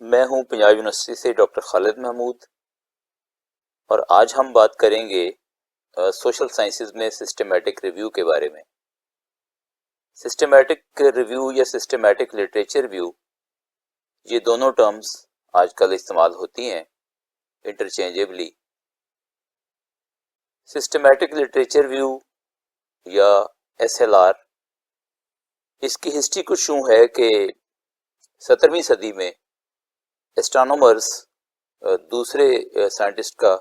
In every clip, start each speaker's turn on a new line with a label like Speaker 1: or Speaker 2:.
Speaker 1: میں ہوں پنجاب یونیورسٹی سے ڈاکٹر خالد محمود، اور آج ہم بات کریں گے سوشل سائنسز میں سسٹمیٹک ریویو کے بارے میں۔ سسٹمیٹک ریویو یا سسٹمیٹک لٹریچر ریویو، یہ دونوں ٹرمز آج کل استعمال ہوتی ہیں انٹرچینجبلی۔ سسٹمیٹک لٹریچر ریویو یا SLR، اس کی ہسٹری کچھ یوں ہے کہ 17ویں صدی میں اسٹرانومرز دوسرے سائنٹسٹ کا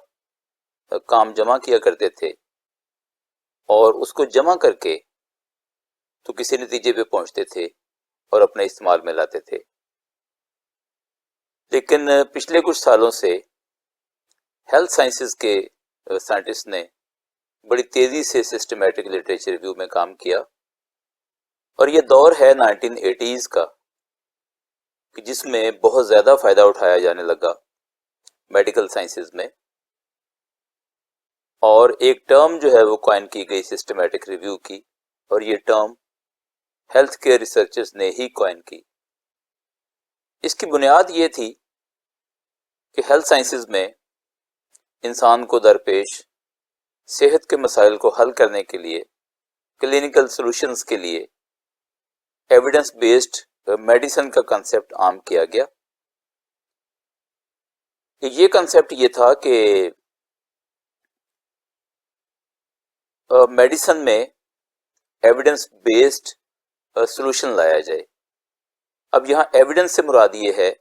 Speaker 1: کام جمع کیا کرتے تھے اور اس کو جمع کر کے تو کسی نتیجے پہ پہنچتے تھے اور اپنے استعمال میں لاتے تھے۔ لیکن پچھلے کچھ سالوں سے ہیلتھ سائنسز کے سائنٹسٹ نے بڑی تیزی سے سسٹمیٹک لٹریچر ریویو میں کام کیا، اور یہ دور ہے 1980s کا کہ جس میں بہت زیادہ فائدہ اٹھایا جانے لگا میڈیکل سائنسز میں، اور ایک ٹرم جو ہے وہ کوائن کی گئی سسٹمیٹک ریویو کی، اور یہ ٹرم ہیلتھ کیئر ریسرچرز نے ہی کوائن کی۔ اس کی بنیاد یہ تھی کہ ہیلتھ سائنسز میں انسان کو درپیش صحت کے مسائل کو حل کرنے کے لیے، کلینکل سولوشنز کے لیے ایویڈنس بیسڈ میڈیسن کا کنسیپٹ عام کیا گیا۔ یہ کنسیپٹ یہ تھا کہ میڈیسن میں ایویڈنس بیسڈ سولوشن لایا جائے۔ اب یہاں ایویڈنس سے مراد یہ ہے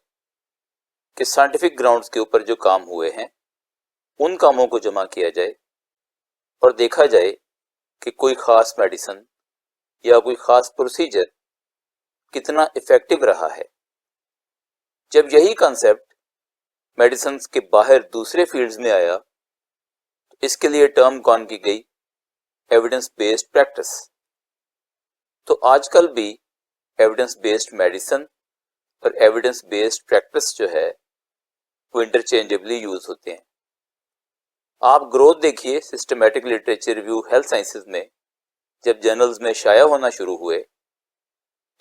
Speaker 1: کہ سائنٹیفک گراؤنڈز کے اوپر جو کام ہوئے ہیں ان کاموں کو جمع کیا جائے اور دیکھا جائے کہ کوئی خاص میڈیسن یا کوئی خاص پروسیجر کتنا افیکٹو رہا ہے۔ جب یہی کنسیپٹ میڈیسنز کے باہر دوسرے فیلڈز میں آیا تو اس کے لیے ٹرم کون کی گئی؟ Evidence based practice. تو آج کل بھی ایویڈنس بیسڈ میڈیسن اور ایویڈنس بیسڈ پریکٹس جو ہے وہ انٹرچینجبلی یوز ہوتے ہیں۔ آپ گروتھ دیکھیے systematic literature review health sciences میں جب جرنلز میں شائع ہونا شروع ہوئے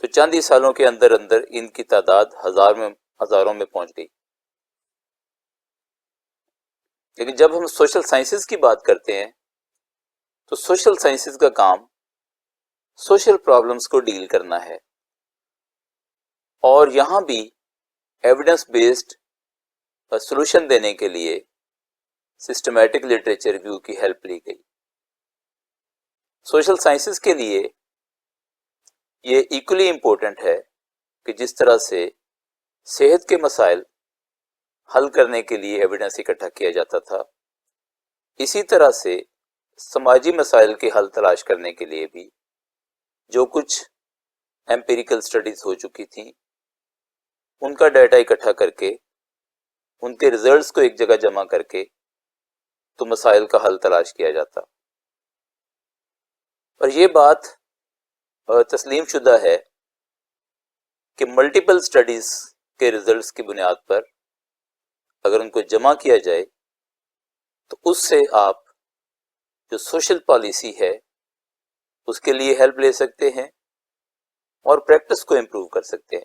Speaker 1: تو چند ہی سالوں کے اندر اندر ان کی تعداد ہزاروں میں پہنچ گئی۔ لیکن جب ہم سوشل سائنسز کی بات کرتے ہیں تو سوشل سائنسز کا کام سوشل پرابلمز کو ڈیل کرنا ہے، اور یہاں بھی ایویڈنس بیسڈ سولوشن دینے کے لیے سسٹمیٹک لٹریچر ریویو کی ہیلپ لی گئی۔ سوشل سائنسز کے لیے یہ ایکولی امپورٹنٹ ہے کہ جس طرح سے صحت کے مسائل حل کرنے کے لیے ایویڈنس اکٹھا کیا جاتا تھا، اسی طرح سے سماجی مسائل کے حل تلاش کرنے کے لیے بھی جو کچھ ایمپیریکل اسٹڈیز ہو چکی تھیں ان کا ڈیٹا اکٹھا کر کے ان کے ریزلٹس کو ایک جگہ جمع کر کے تو مسائل کا حل تلاش کیا جاتا۔ اور یہ بات تسلیم شدہ ہے کہ ملٹیپل اسٹڈیز کے ریزلٹس کی بنیاد پر اگر ان کو جمع کیا جائے تو اس سے آپ جو سوشل پالیسی ہے اس کے لیے ہیلپ لے سکتے ہیں اور پریکٹس کو امپروو کر سکتے ہیں۔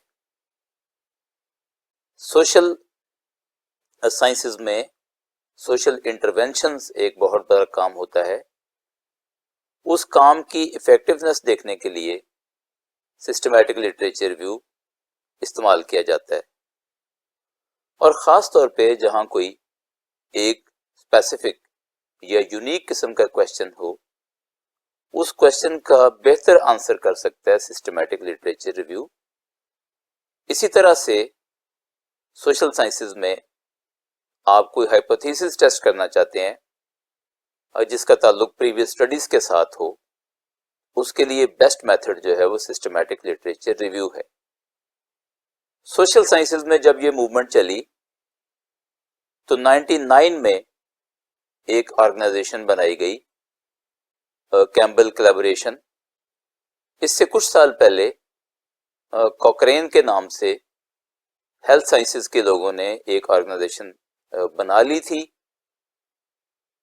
Speaker 1: سوشل سائنسز میں سوشل انٹرونشنز ایک بہت بڑا کام ہوتا ہے۔ اس کام کی ایفیکٹونیس دیکھنے کے لیے سسٹمیٹک لٹریچر ریویو استعمال کیا جاتا ہے، اور خاص طور پہ جہاں کوئی ایک اسپیسیفک یا یونیک قسم کا کویشچن ہو، اس کویشچن کا بہتر آنسر کر سکتا ہے سسٹمیٹک لٹریچر ریویو۔ اسی طرح سے سوشل سائنسز میں آپ کوئی ہائپوتھیسس ٹیسٹ کرنا چاہتے ہیں اور جس کا تعلق پریویس اسٹڈیز کے ساتھ ہو، اس کے لیے بیسٹ میتھڈ جو ہے وہ سسٹمیٹک لٹریچر ریویو ہے۔ سوشل سائنسز میں جب یہ موومنٹ چلی تو 99 میں ایک آرگنائزیشن بنائی گئی، کیمبل کلیبوریشن۔ اس سے کچھ سال پہلے کوکرین کے نام سے ہیلتھ سائنسز کے لوگوں نے ایک آرگنائزیشن بنا لی تھی۔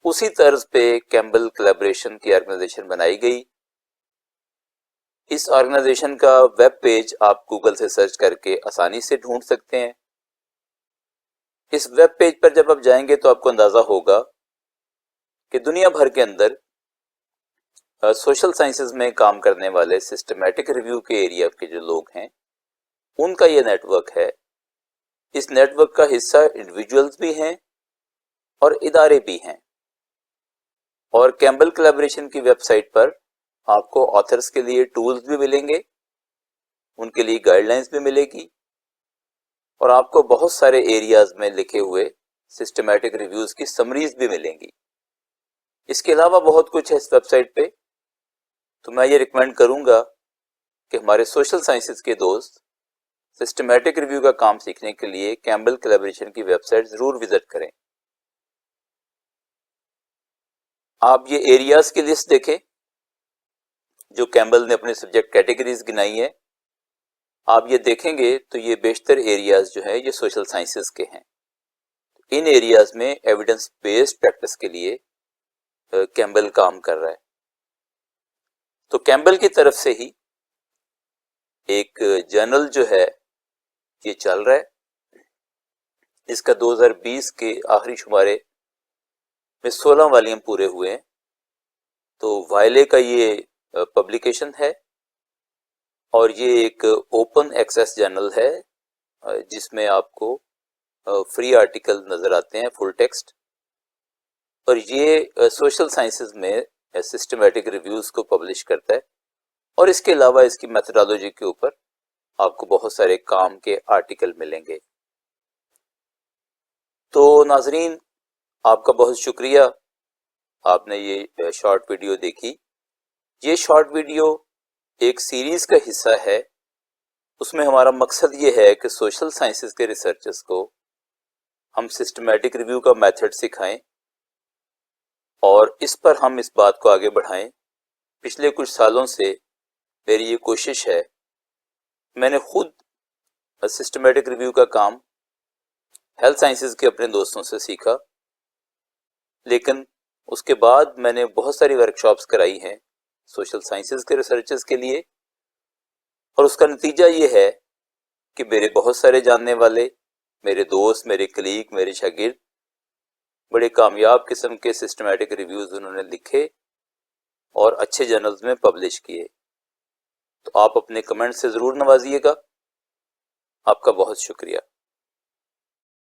Speaker 1: اسی طرز پہ کیمبل کلیبوریشن کی آرگنائزیشن بنائی گئی۔ اس آرگنائزیشن کا ویب پیج آپ گوگل سے سرچ کر کے آسانی سے ڈھونڈ سکتے ہیں۔ اس ویب پیج پر جب آپ جائیں گے تو آپ کو اندازہ ہوگا کہ دنیا بھر کے اندر سوشل سائنسز میں کام کرنے والے سسٹمیٹک ریویو کے ایریا کے جو لوگ ہیں ان کا یہ نیٹ ورک ہے. اس نیٹ ورک کا حصہ انڈیویجولز بھی ہیں اور ادارے بھی ہیں. اور کیمبل کلیبریشن کی ویب سائٹ پر آپ کو آتھرز کے لیے ٹولز بھی ملیں گے, ان کے لیے گائیڈ لائنز بھی ملے گی, اور آپ کو بہت سارے ایریاز میں لکھے ہوئے سسٹمیٹک ریویوز کی سمریز بھی ملیں گی. اس کے علاوہ بہت کچھ ہے اس ویب سائٹ پہ, تو میں یہ ریکمینڈ کروں گا کہ ہمارے سوشل سائنسز کے دوست سسٹمیٹک ریویو کا کام سیکھنے کے لیے کیمبل کلیبریشن کی ویب سائٹ ضرور وزٹ کریں. آپ یہ ایریاز کی لسٹ دیکھیں جو کیمبل نے اپنے سبجیکٹ کیٹیگریز گنائی ہے. آپ یہ دیکھیں گے تو یہ بیشتر ایریاز جو ہے یہ سوشل سائنسز کے ہیں. ان ایریاز میں ایویڈنس بیسڈ پریکٹس کے لیے کیمبل کام کر رہا ہے. تو کیمبل کی طرف سے ہی ایک جرنل جو ہے یہ چل رہا ہے. اس کا 2020 کے آخری شمارے میں 16 والیوم پورے ہوئے ہیں. تو وائلے کا یہ پبلیکیشن ہے اور یہ ایک اوپن ایکسیس جرنل ہے جس میں آپ کو فری آرٹیکل نظر آتے ہیں فل ٹیکسٹ, اور یہ سوشل سائنسز میں سسٹمیٹک ریویوز کو پبلش کرتا ہے. اور اس کے علاوہ اس کی میتھڈالوجی کے اوپر آپ کو بہت سارے کام کے آرٹیکل ملیں گے. تو ناظرین, آپ کا بہت شکریہ, آپ نے یہ شارٹ ویڈیو دیکھی. یہ شارٹ ویڈیو ایک سیریز کا حصہ ہے. اس میں ہمارا مقصد یہ ہے کہ سوشل سائنسز کے ریسرچرز کو ہم سسٹمیٹک ریویو کا میتھڈ سکھائیں اور اس پر ہم اس بات کو آگے بڑھائیں. پچھلے کچھ سالوں سے میری یہ کوشش ہے, میں نے خود سسٹمیٹک ریویو کا کام ہیلتھ سائنسز کے اپنے دوستوں سے سیکھا, لیکن اس کے بعد میں نے بہت ساری ورکشاپس کرائی ہیں سوشل سائنسز کے ریسرچرز کے لیے, اور اس کا نتیجہ یہ ہے کہ میرے بہت سارے جاننے والے, میرے دوست, میرے کلیگ, میرے شاگرد بڑے کامیاب قسم کے سسٹمیٹک ریویوز انہوں نے لکھے اور اچھے جرنلز میں پبلش کیے. تو آپ اپنے کمنٹ سے ضرور نوازیے گا. آپ کا بہت شکریہ.